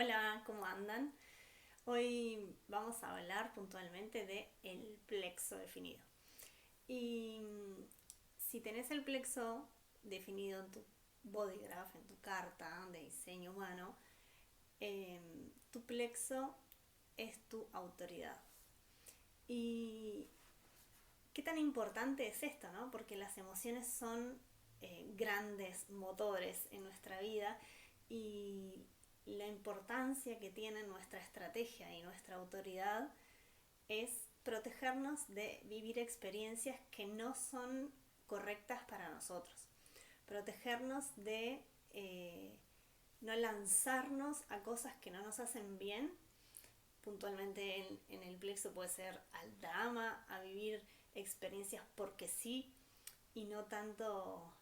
Hola, ¿cómo andan? Hoy vamos a hablar puntualmente de el plexo definido. Y si tenés el plexo definido en tu body graph, en tu carta de diseño humano, tu plexo es tu autoridad. Y qué tan importante es esto, ¿no? Porque las emociones son grandes motores en nuestra vida y la importancia que tiene nuestra estrategia y nuestra autoridad es protegernos de vivir experiencias que no son correctas para nosotros. Protegernos de no lanzarnos a cosas que no nos hacen bien. Puntualmente en el plexo puede ser al drama, a vivir experiencias porque sí y no tanto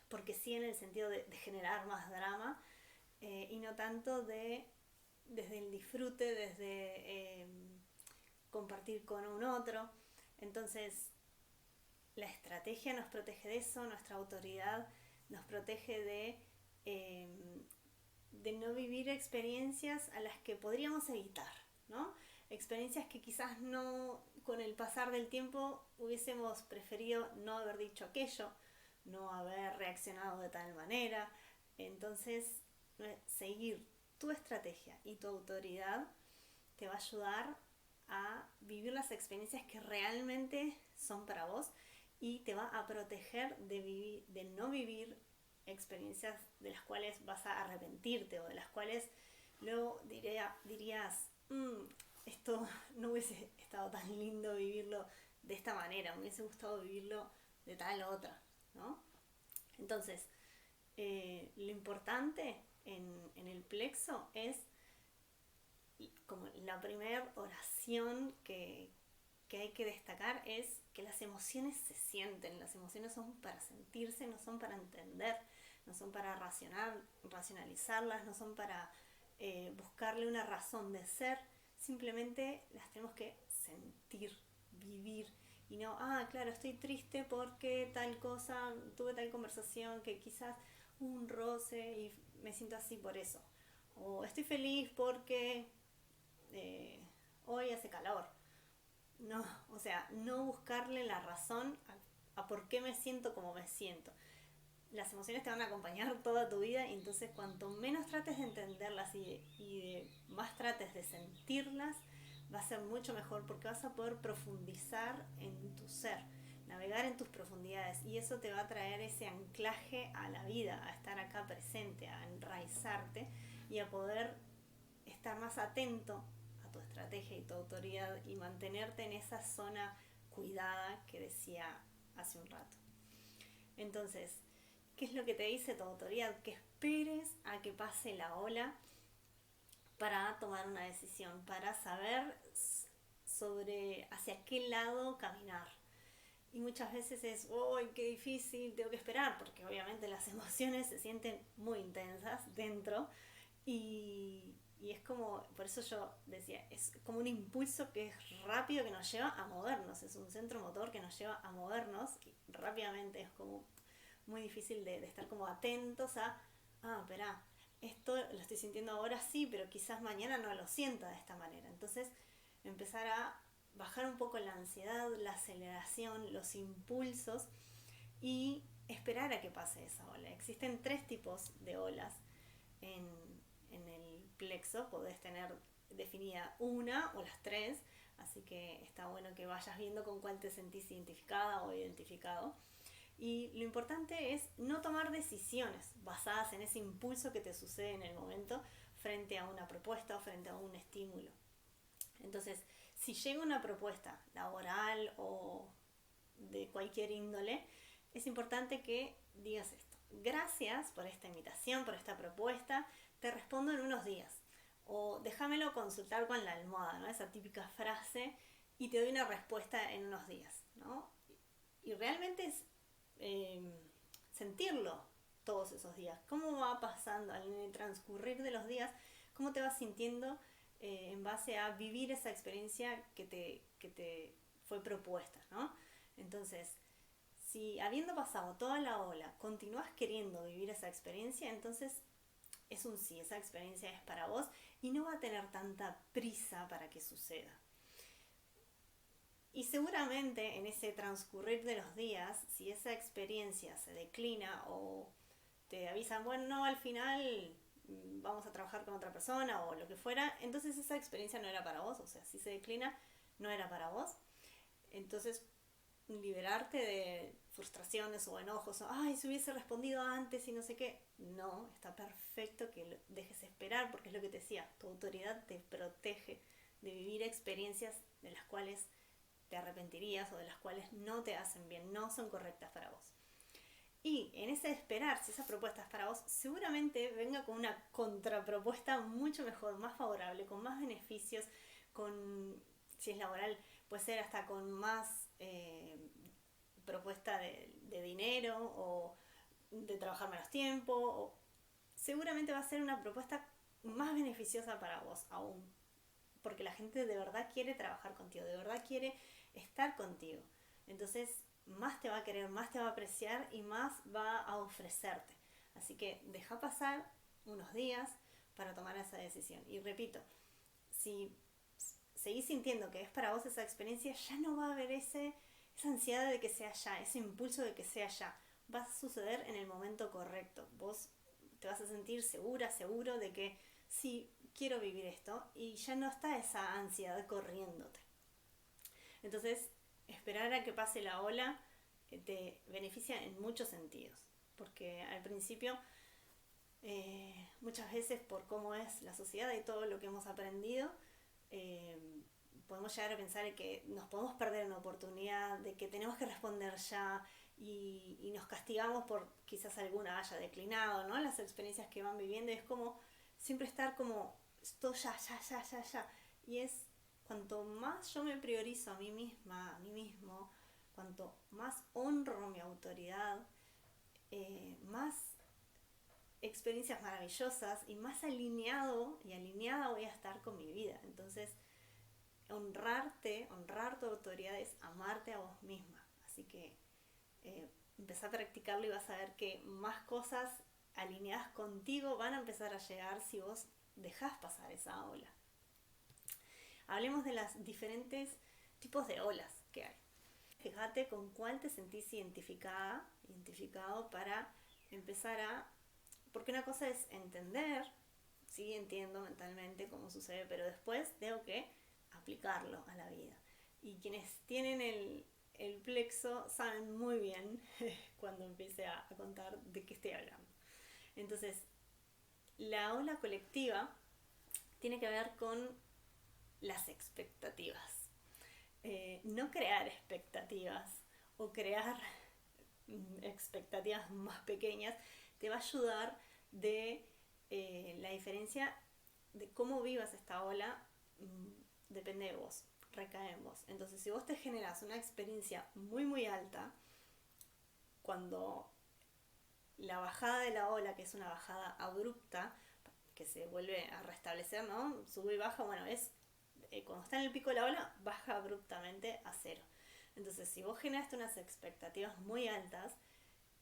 porque sí en el sentido de generar más drama y no tanto desde el disfrute, desde compartir con un otro. Entonces la estrategia nos protege de eso, nuestra autoridad nos protege de no vivir experiencias a las que podríamos evitar, ¿no? Experiencias que quizás no, con el pasar del tiempo, hubiésemos preferido no haber dicho aquello, no haber reaccionado de tal manera. Entonces, seguir tu estrategia y tu autoridad te va a ayudar a vivir las experiencias que realmente son para vos y te va a proteger de no vivir experiencias de las cuales vas a arrepentirte o de las cuales luego dirías, esto no hubiese estado tan lindo vivirlo de esta manera, me hubiese gustado vivirlo de tal otra, ¿no? Entonces, lo importante en el plexo es como la primera oración que hay que destacar es que las emociones se sienten, las emociones son para sentirse, no son para entender, no son para racionalizarlas, no son para buscarle una razón de ser, simplemente las tenemos que sentir, vivir. Y no, claro, estoy triste porque tal cosa, tuve tal conversación que quizás hubo un roce y me siento así por eso. O estoy feliz porque hoy hace calor. No, o sea, no buscarle la razón a por qué me siento como me siento. Las emociones te van a acompañar toda tu vida y entonces cuanto menos trates de entenderlas y más trates de sentirlas, va a ser mucho mejor porque vas a poder profundizar en tu ser, navegar en tus profundidades y eso te va a traer ese anclaje a la vida, a estar acá presente, a enraizarte y a poder estar más atento a tu estrategia y tu autoridad y mantenerte en esa zona cuidada que decía hace un rato. Entonces, ¿qué es lo que te dice tu autoridad? Que esperes a que pase la ola para tomar una decisión, para saber sobre hacia qué lado caminar. Y muchas veces es, ¡uy, qué difícil! Tengo que esperar, porque obviamente las emociones se sienten muy intensas dentro y es como, por eso yo decía, es como un impulso que es rápido, que nos lleva a movernos, es un centro motor que nos lleva a movernos y rápidamente, es como muy difícil de estar como atentos a, espera, esto lo estoy sintiendo ahora sí, pero quizás mañana no lo sienta de esta manera. Entonces, empezar a bajar un poco la ansiedad, la aceleración, los impulsos y esperar a que pase esa ola. Existen tres tipos de olas en, en el plexo, podés tener definida una o las tres, así que está bueno que vayas viendo con cuál te sentís identificada o identificado. Y lo importante es no tomar decisiones basadas en ese impulso que te sucede en el momento frente a una propuesta o frente a un estímulo. Entonces, si llega una propuesta laboral o de cualquier índole, es importante que digas esto. Gracias por esta invitación, por esta propuesta, te respondo en unos días. O déjamelo consultar con la almohada, ¿no? Esa típica frase y te doy una respuesta en unos días, ¿no? Y realmente es eh, sentirlo todos esos días. ¿Cómo va pasando en el transcurrir de los días? ¿Cómo te vas sintiendo en base a vivir esa experiencia que te fue propuesta, ¿no? Entonces, si habiendo pasado toda la ola continúas queriendo vivir esa experiencia, entonces es un sí, esa experiencia es para vos y no va a tener tanta prisa para que suceda. Y seguramente en ese transcurrir de los días, si esa experiencia se declina o te avisan, bueno, no, al final vamos a trabajar con otra persona o lo que fuera, entonces esa experiencia no era para vos, o sea, si se declina, no era para vos. Entonces, liberarte de frustraciones o enojos, o, ay, si hubiese respondido antes y no sé qué. No, está perfecto que lo dejes esperar, porque es lo que te decía, tu autoridad te protege de vivir experiencias de las cuales te arrepentirías o de las cuales no te hacen bien, no son correctas para vos. Y en ese esperar, si esa propuesta es para vos, seguramente venga con una contrapropuesta mucho mejor, más favorable, con más beneficios, con, si es laboral, puede ser hasta con más propuesta de dinero o de trabajar menos tiempo. O seguramente va a ser una propuesta más beneficiosa para vos aún, porque la gente de verdad quiere trabajar contigo, de verdad quiere estar contigo. Entonces, más te va a querer, más te va a apreciar y más va a ofrecerte. Así que deja pasar unos días para tomar esa decisión. Y repito, si seguís sintiendo que es para vos esa experiencia, ya no va a haber esa ansiedad de que sea ya, ese impulso de que sea ya. Va a suceder en el momento correcto. Vos te vas a sentir segura, seguro de que sí, quiero vivir esto y ya no está esa ansiedad corriéndote. Entonces, esperar a que pase la ola te beneficia en muchos sentidos, porque al principio muchas veces por cómo es la sociedad y todo lo que hemos aprendido, eh, podemos llegar a pensar que nos podemos perder una oportunidad, de que tenemos que responder ya y nos castigamos por quizás alguna haya declinado, ¿no? Las experiencias que van viviendo, es como siempre estar como esto ya, ya, ya, ya, ya. Y es cuanto más yo me priorizo a mí misma, a mí mismo, cuanto más honro mi autoridad, más experiencias maravillosas y más alineado y alineada voy a estar con mi vida. Entonces, honrar tu autoridad es amarte a vos misma. Así que empezá a practicarlo y vas a ver que más cosas alineadas contigo van a empezar a llegar si vos dejás pasar esa ola. Hablemos de los diferentes tipos de olas que hay. Fíjate con cuál te sentís identificado para empezar a... Porque una cosa es entender, sí, entiendo mentalmente cómo sucede, pero después tengo que aplicarlo a la vida. Y quienes tienen el plexo saben muy bien cuando empiece a contar de qué estoy hablando. Entonces, la ola colectiva tiene que ver con las expectativas. No crear expectativas o crear expectativas más pequeñas te va a ayudar de la diferencia de cómo vivas esta ola. Depende de vos, recae en vos. Entonces, si vos te generas una experiencia muy muy alta, cuando la bajada de la ola, que es una bajada abrupta, que se vuelve a restablecer, ¿no? Sube y baja, bueno, es cuando está en el pico de la ola, baja abruptamente a cero. Entonces, si vos generaste unas expectativas muy altas,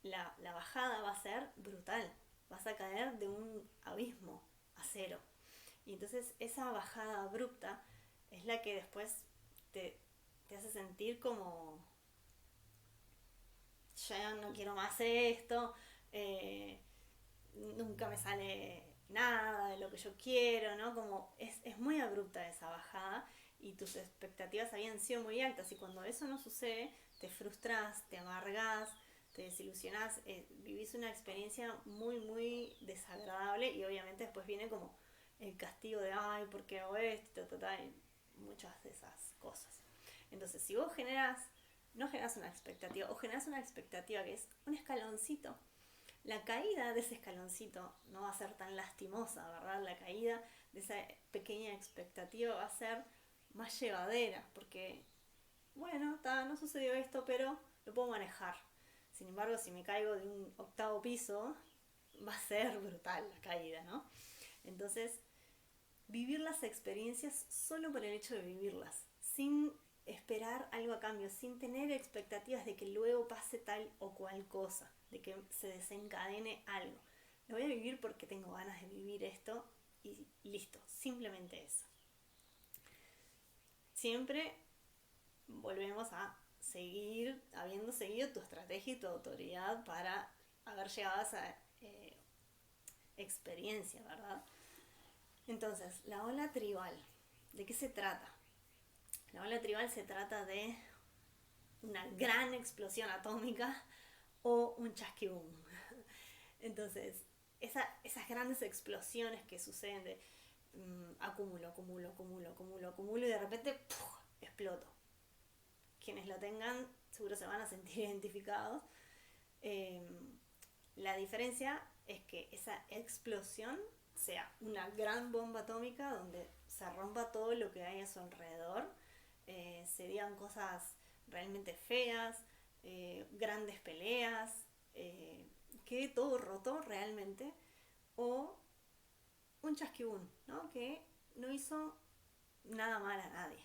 la bajada va a ser brutal. Vas a caer de un abismo a cero. Y entonces esa bajada abrupta es la que después te hace sentir como ya no quiero más esto, nunca me sale nada de lo que yo quiero, ¿no? Como es muy abrupta esa bajada y tus expectativas habían sido muy altas y cuando eso no sucede te frustras, te amargas, te desilusionás, vivís una experiencia muy muy desagradable y obviamente después viene como el castigo de ay, ¿por qué hago esto? Y muchas de esas cosas. Entonces, si vos no generas una expectativa o generas una expectativa que es un escaloncito, la caída de ese escaloncito no va a ser tan lastimosa, ¿verdad? La caída de esa pequeña expectativa va a ser más llevadera, porque, bueno, no sucedió esto, pero lo puedo manejar. Sin embargo, si me caigo de un octavo piso, va a ser brutal la caída, ¿no? Entonces, vivir las experiencias solo por el hecho de vivirlas, sin esperar algo a cambio, sin tener expectativas de que luego pase tal o cual cosa, de que se desencadene algo. Lo voy a vivir porque tengo ganas de vivir esto y listo, simplemente eso. Siempre volvemos a seguir, habiendo seguido tu estrategia y tu autoridad para haber llegado a esa experiencia, ¿verdad? Entonces, la ola tribal, ¿de qué se trata? La ola tribal se trata de una gran explosión atómica o un chasquibum. Entonces, esas grandes explosiones que suceden de acumulo y de repente ¡puf! Exploto. Quienes lo tengan seguro se van a sentir identificados. La diferencia es que esa explosión sea una gran bomba atómica donde se rompa todo lo que hay a su alrededor, se digan cosas realmente feas, grandes peleas, quede todo roto realmente, o un chasquibún, ¿no? Que no hizo nada mal a nadie.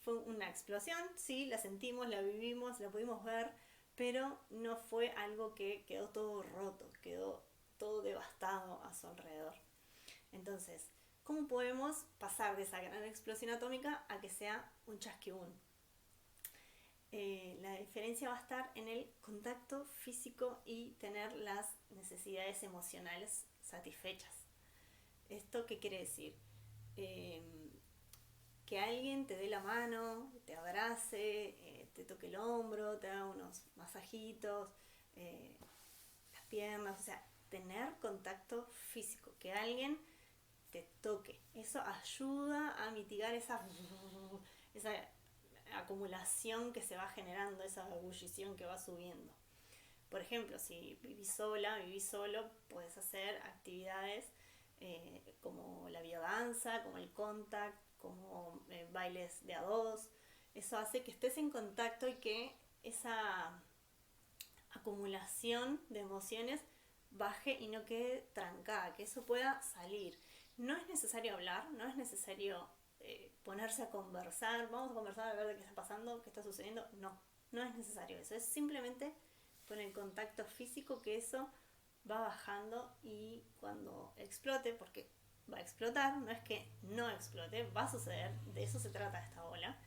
Fue una explosión, sí, la sentimos, la vivimos, la pudimos ver, pero no fue algo que quedó todo roto, quedó todo devastado a su alrededor. Entonces, ¿cómo podemos pasar de esa gran explosión atómica a que sea un chasquibún? La diferencia va a estar en el contacto físico y tener las necesidades emocionales satisfechas. ¿Esto qué quiere decir? Que alguien te dé la mano, te abrace, te toque el hombro, te haga unos masajitos, las piernas, o sea, tener contacto físico, que alguien te toque. Eso ayuda a mitigar esa acumulación que se va generando, esa ebullición que va subiendo. Por ejemplo, si vivís sola, vivís solo, puedes hacer actividades como la biodanza, como el contact, como bailes de a dos. Eso hace que estés en contacto y que esa acumulación de emociones baje y no quede trancada, que eso pueda salir. No es necesario hablar, no es necesario ponerse a conversar, vamos a conversar a ver de qué está pasando, qué está sucediendo. No, no es necesario eso, es simplemente con el contacto físico que eso va bajando, y cuando explote, porque va a explotar, no es que no explote, va a suceder, de eso se trata esta ola,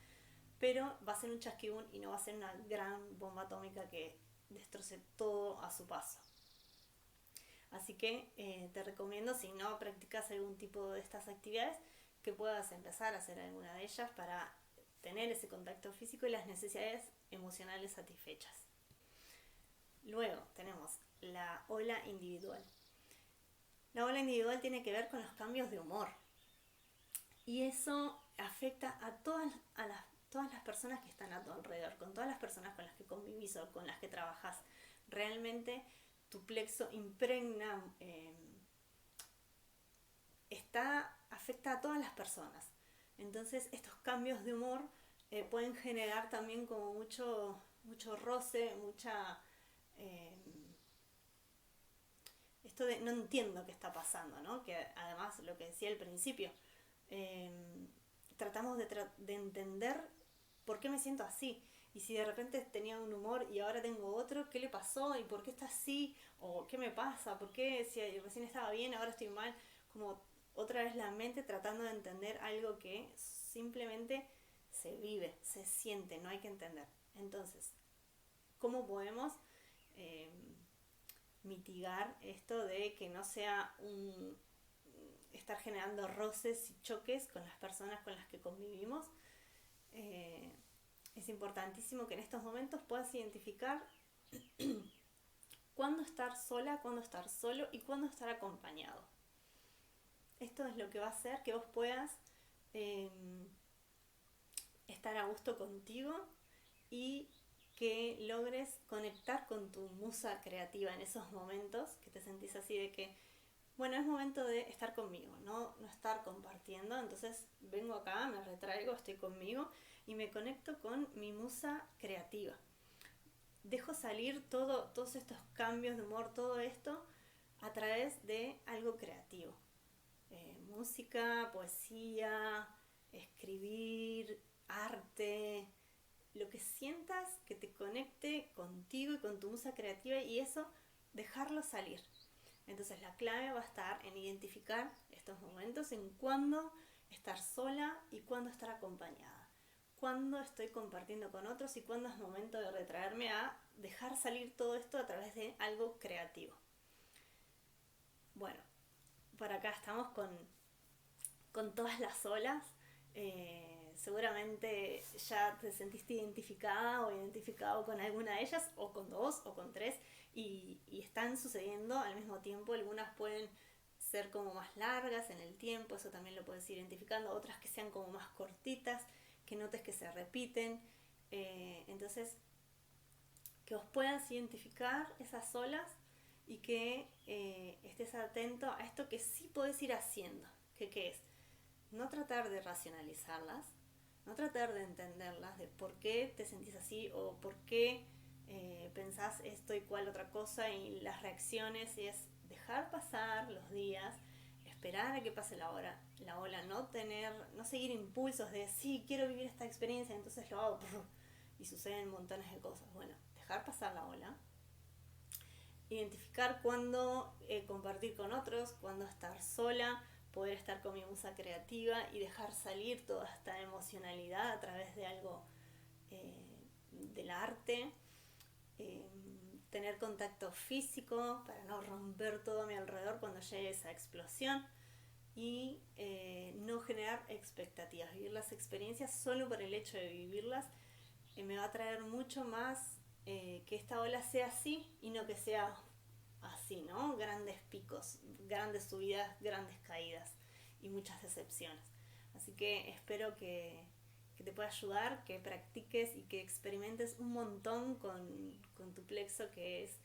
pero va a ser un chasquibún y no va a ser una gran bomba atómica que destroce todo a su paso. Así que te recomiendo, si no practicas algún tipo de estas actividades, que puedas empezar a hacer alguna de ellas para tener ese contacto físico y las necesidades emocionales satisfechas. Luego tenemos la ola individual. La ola individual tiene que ver con los cambios de humor. Y eso afecta a todas las personas que están a tu alrededor, con todas las personas con las que convivís o con las que trabajas. Realmente tu plexo impregna, afecta a todas las personas. Entonces estos cambios de humor pueden generar también como mucho roce, esto de no entiendo qué está pasando, ¿no? Que además, lo que decía al principio, tratamos de entender por qué me siento así. Y si de repente tenía un humor y ahora tengo otro, ¿qué le pasó? ¿Y por qué está así? ¿O qué me pasa? ¿Por qué si recién estaba bien, ahora estoy mal? Como otra vez la mente tratando de entender algo que simplemente se vive, se siente, no hay que entender. Entonces, ¿cómo podemos mitigar esto de que no sea estar generando roces y choques con las personas con las que convivimos? Es importantísimo que en estos momentos puedas identificar cuándo estar sola, cuándo estar solo y cuándo estar acompañado. Esto es lo que va a hacer que vos puedas estar a gusto contigo y que logres conectar con tu musa creativa en esos momentos que te sentís así de que, bueno, es momento de estar conmigo, no estar compartiendo. Entonces vengo acá, me retraigo, estoy conmigo y me conecto con mi musa creativa. Dejo salir todos estos cambios de humor, todo esto a través de algo creativo. Música, poesía, escribir, arte, lo que sientas que te conecte contigo y con tu musa creativa, y eso dejarlo salir. Entonces la clave va a estar en identificar estos momentos, en cuándo estar sola y cuándo estar acompañada, cuándo estoy compartiendo con otros y cuándo es momento de retraerme a dejar salir todo esto a través de algo creativo. Bueno, por acá estamos con todas las olas. Seguramente ya te sentiste identificada o identificado con alguna de ellas, o con dos, o con tres, y están sucediendo al mismo tiempo. Algunas pueden ser como más largas en el tiempo, eso también lo puedes ir identificando, otras que sean como más cortitas, que notes que se repiten. Entonces, que os puedas identificar esas olas y que estés atento a esto que sí podés ir haciendo. ¿Qué es? No tratar de racionalizarlas, no tratar de entenderlas, de por qué te sentís así o por qué pensás esto y cual otra cosa y las reacciones, y es dejar pasar los días, esperar a que pase la ola, no seguir impulsos de sí, quiero vivir esta experiencia, entonces lo hago y suceden montones de cosas. Bueno, dejar pasar la ola, identificar cuándo compartir con otros, cuándo estar sola, poder estar con mi musa creativa y dejar salir toda esta emocionalidad a través de algo del arte, tener contacto físico para no romper todo a mi alrededor cuando llegue esa explosión, y no generar expectativas, vivir las experiencias solo por el hecho de vivirlas. Me va a traer mucho más que esta ola sea así y no que sea así, ¿no? Grandes picos, grandes subidas, grandes caídas y muchas decepciones. Así que espero que te pueda ayudar, que practiques y que experimentes un montón con tu plexo, que es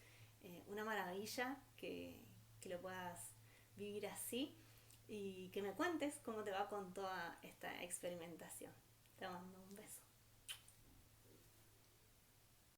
una maravilla que lo puedas vivir así, y que me cuentes cómo te va con toda esta experimentación. Te mando un beso.